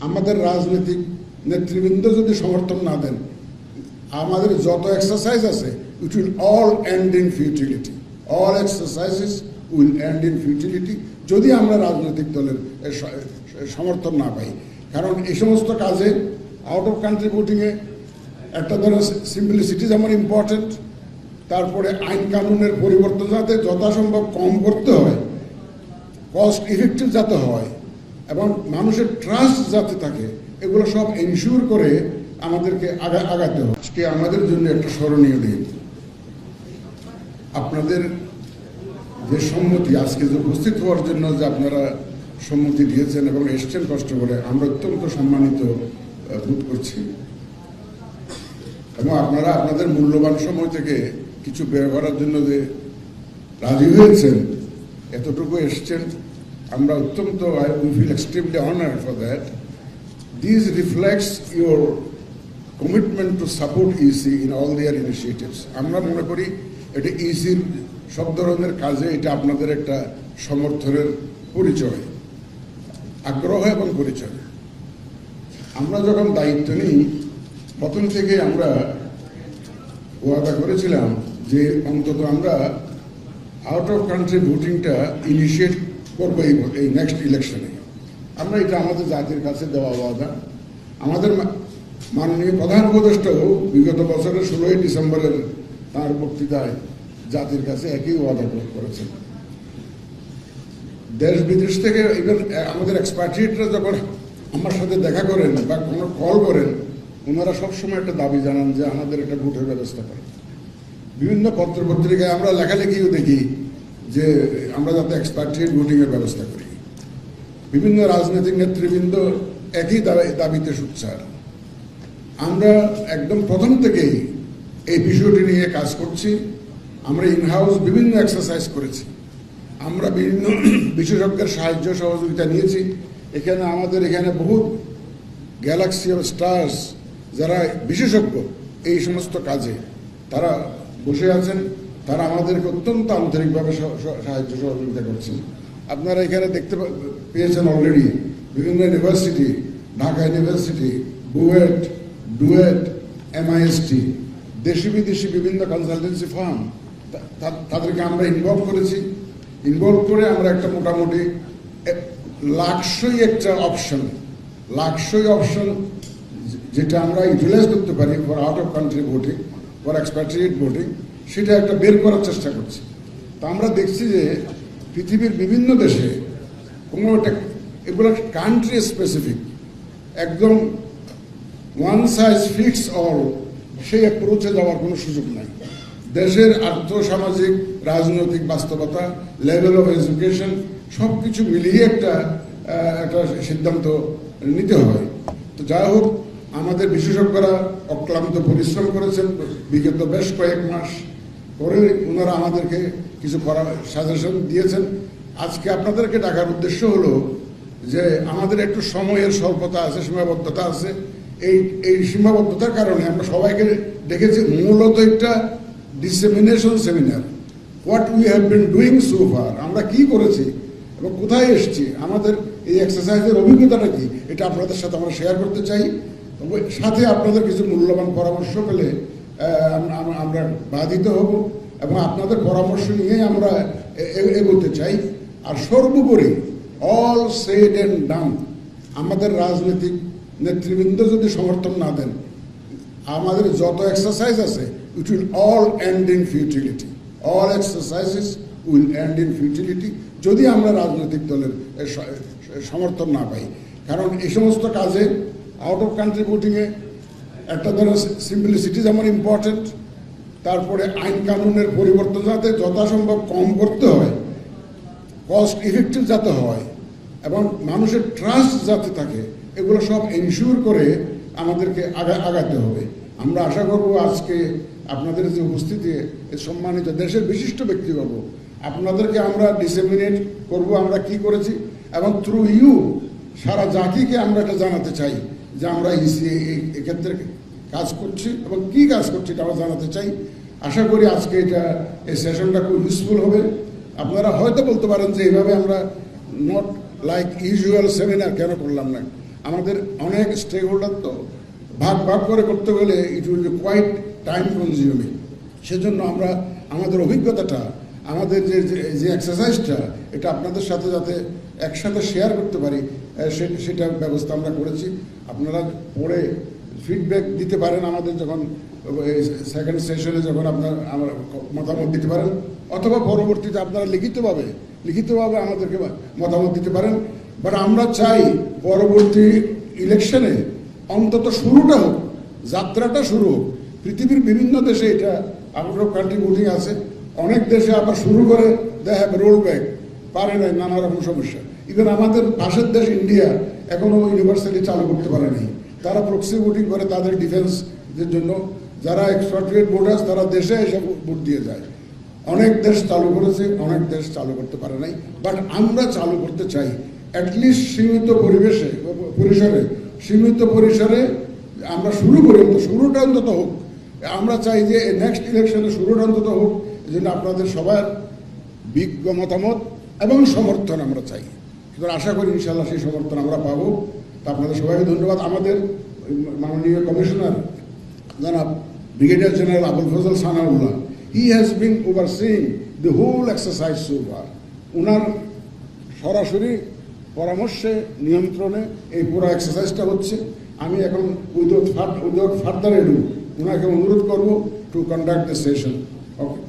আমাদের রাজনৈতিক নেতৃবৃন্দ যদি সমর্থন না দেন, আমাদের যত এক্সারসাইজ আছে it will all end in futility. All exercises will end in futility যদি আমরা রাজনৈতিক দলের সমর্থন না পাই। কারণ এই সমস্ত কাজে আউট অফ কান্ট্রি ভোটিংয়ে একটা ধরনের সিম্পলিসিটি যেমন ইম্পর্টেন্ট, তারপরে আইন কানুনের পরিবর্তন যাতে যথাসম্ভব কম করতে হয়, কস্ট ইফেক্টিভ যাতে হয় এবং মানুষের ট্রাস্ট যাতে থাকে, এগুলো সব এনশিওর করে আমাদেরকে আগাতে হবে। আজকে আমাদের জন্য একটা স্মরণীয় দিন। আপনাদের যে সম্মতি, আজকে যে উপস্থিত হওয়ার জন্য যে আপনারা সম্মতি দিয়েছেন এবং এসছেন কষ্ট করে, আমরা অত্যন্ত সম্মানিত বোধ করছি। এবং আপনারা আপনাদের মূল্যবান সময় থেকে কিছু ব্যয় করার জন্য যে রাজি হয়েছেন, এতটুকু এসছেন, আমরা অত্যন্ত we feel extremely honored for that. This reflects your commitment to support EC in all their initiatives. আমরা মনে করি এটা ইসির সব ধরনের কাজে এটা আপনাদের একটা সমর্থনের পরিচয়, আগ্রহ এবং পরিচয়। আমরা যখন দায়িত্ব নিই, প্রথম থেকে আমরা ওয়াদা করেছিলাম যে অন্তত আমরা আউট অফ কান্ট্রি ভোটিংটা ইনিশিয়েট করবো এই নেক্সট ইলেকশনে। আমরা এটা আমাদের জাতির কাছে দেওয়া ওয়াদা। আমাদের মাননীয় প্রধান উপদেষ্টাও বিগত বছরের 16ই ডিসেম্বরের তাঁর বক্তৃতায় জাতির কাছে একই ওয়াদা করেছেন। দেশ বিদেশ থেকে ইভেন আমাদের এক্সপার্টিয়েটরা যখন আমার সাথে দেখা করেন বা কোনো কল করেন, ওনারা সবসময় একটা দাবি জানান যে আমাদের একটা ভোটের ব্যবস্থা করেন। বিভিন্ন পত্রপত্রিকায় আমরা লেখালেখিও দেখি যে আমরা যাতে এক্সপার্টিয়েট ভোটিংয়ের ব্যবস্থা করি। বিভিন্ন রাজনৈতিক নেতৃবৃন্দ একই দাবিতে সোচ্চার। আমরা একদম প্রথম থেকেই এই বিষয়টি নিয়ে কাজ করছি। আমরা ইনহাউস বিভিন্ন এক্সারসাইজ করেছি, আমরা বিভিন্ন বিশেষজ্ঞের সাহায্য সহযোগিতা নিয়েছি। আমাদের এখানে বহু গ্যালাক্সি অফ স্টার্স যারা বিশেষজ্ঞ এই সমস্ত কাজে, তারা বসে আছেন, তারা আমাদেরকে অত্যন্ত আন্তরিকভাবে সাহায্য সহযোগিতা করছেন। আপনারা এখানে দেখতে পেয়েছেন অলরেডি বিভিন্ন university, Dhaka university, BUET, duet, MIST, দেশি বিদেশি বিভিন্ন কনসালটেন্সি ফার্ম, তাদেরকে আমরা ইনভলভ করেছি। ইনভলভ করে আমরা একটা মোটামুটি লাক্সই একটা অপশন যেটা আমরা ইউটিলাইজ করতে পারি for out of country voting, for expatriate voting, সেটা একটা বের করার চেষ্টা করছি। তা আমরা দেখছি যে পৃথিবীর বিভিন্ন দেশে কোনো একটা এগুলো কান্ট্রি স্পেসিফিক, একদম ওয়ান সাইজ ফিটস অল সেই অ্যাপ্রোচে যাওয়ার কোনো সুযোগ নাই। দেশের আর্থসামাজিক রাজনৈতিক বাস্তবতা, লেভেল অফ এডুকেশন সব কিছু মিলিয়ে একটা সিদ্ধান্ত নিতে হয়। তো যাই হোক, আমাদের বিশেষজ্ঞরা অক্লান্ত পরিশ্রম করেছেন বিগত বেশ কয়েক মাস করে, ওনারা আমাদেরকে কিছু সাজেশন দিয়েছেন। আজকে আপনাদেরকে ডাকার উদ্দেশ্য হলো যে আমাদের একটু সময়ের স্বল্পতা আছে, সীমাবদ্ধতা আছে। এই সীমাবদ্ধতার কারণে আমরা সবাইকে ডেকেছি মূলত একটা dissemination seminar, what we have been doing so far, আমরা কি করেছি এবং কোথায় এসেছি, আমাদের এই এক্সারসাইজের অভিজ্ঞতাটা কি, এটা আপনাদের সাথে আমরা শেয়ার করতে চাই। তবে সাথে আপনাদের কিছু মূল্যবান পরামর্শ পেলে আমরা বাধিত হব এবং আপনাদের পরামর্শ নিয়ে আমরা এগোতে চাই। আর সর্বোপরি অল সেড অ্যান্ড ডান, আমাদের রাজনৈতিক নেতৃবৃন্দ যদি সমর্থন না দেন, আমাদের যত এক্সারসাইজ আছে it will all end in futility. All exercises will end in futility যদি আমরা রাজনৈতিক দলের সমর্থন না পাই। কারণ এই সমস্ত কাজে আউট অফ কান্ট্রি ভোটিংয়ে একটা ধরনের সিম্পলিসিটি যেমন ইম্পর্টেন্ট, তারপরে আইন কানুনের পরিবর্তন যাতে যথাসম্ভব কম করতে হয়, কস্ট ইফেক্টিভ যাতে হয় এবং মানুষের ট্রাস্ট যাতে থাকে, এগুলো সব এনশিওর করে আমাদেরকে আগাতে হবে। আমরা আশা করব আজকে আপনাদের যে উপস্থিতি, সম্মানিত দেশের বিশিষ্ট ব্যক্তিবর্গ, আপনাদেরকে আমরা ডিসেমিনেট করব আমরা কি করেছি এবং থ্রু ইউ সারা জাতিকে আমরা এটা জানাতে চাই যে আমরা এক্ষেত্রে কাজ করছি এবং কি কাজ করছি এটা আমরা জানাতে চাই। আশা করি আজকে এই সেশনটা খুব ইউজফুল হবে। আপনারা হয়তো বলতে পারেন যে এইভাবে আমরা নট লাইক ইউজুয়াল সেমিনার কেন করলাম না। আমাদের অনেক স্টেক হোল্ডার, তো ভাগ ভাগ করে করতে গেলে it will be quite time consuming. সেজন্য আমরা আমাদের অভিজ্ঞতাটা, আমাদের যে এক্সারসাইজটা, এটা আপনাদের সাথে যাতে একসাথে শেয়ার করতে পারি, সেটার ব্যবস্থা আমরা করেছি। আপনারা পড়ে ফিডব্যাক দিতে পারেন আমাদের, যখন সেকেন্ড সেশনে যখন আপনার আমার মতামত দিতে পারেন, অথবা পরবর্তীতে আপনারা লিখিতভাবে আমাদেরকে মতামত দিতে পারেন। বাট আমরা চাই পরবর্তী ইলেকশনে অন্তত শুরুটা হোক, যাত্রাটা শুরু হোক। পৃথিবীর বিভিন্ন দেশে এটা আউট অফ কান্ট্রি ভোটিং আছে, অনেক দেশে আবার শুরু করে দে হ্যাভ রোল ব্যাক, পারে নাই, নানা রকম সমস্যা। ইভেন আমাদের পাশের দেশ ইন্ডিয়া এখনও ইউনিভার্সালি চালু করতে পারে নাই। তারা প্রক্সি ভোটিং করে তাদের ডিফেন্সের জন্য। যারা এক্সপাট্রিয়েট ভোটার্স তারা দেশে এসে ভোট দিয়ে যায়। অনেক দেশ চালু করেছে, অনেক দেশ চালু করতে পারে নাই। বাট আমরা চালু করতে চাই, অ্যাটলিস্ট সীমিত পরিসরে আমরা শুরু করি, শুরুটা অন্তত হোক। আমরা চাই যে নেক্সট ইলেকশনে শুরুটা অন্তত হোক। এই জন্য আপনাদের সবার বিজ্ঞ মতামত এবং সমর্থন আমরা চাই। সুতরাং আশা করি ইনশাআল্লাহ সেই সমর্থন আমরা পাবো। তা আপনাদের সবাইকে ধন্যবাদ। আমাদের মাননীয় কমিশনার জনাব brigadier general Abul Fazal Sanaullah, he has been overseeing the whole exercise so far. ওনার সরাসরি পরামর্শে, নিয়ন্ত্রণে এই পুরো এক্সারসাইজটা হচ্ছে। আমি এখন উইদাউট ফার্দার এডু ওনাকে অনুরোধ করবো to conduct the session. Okay.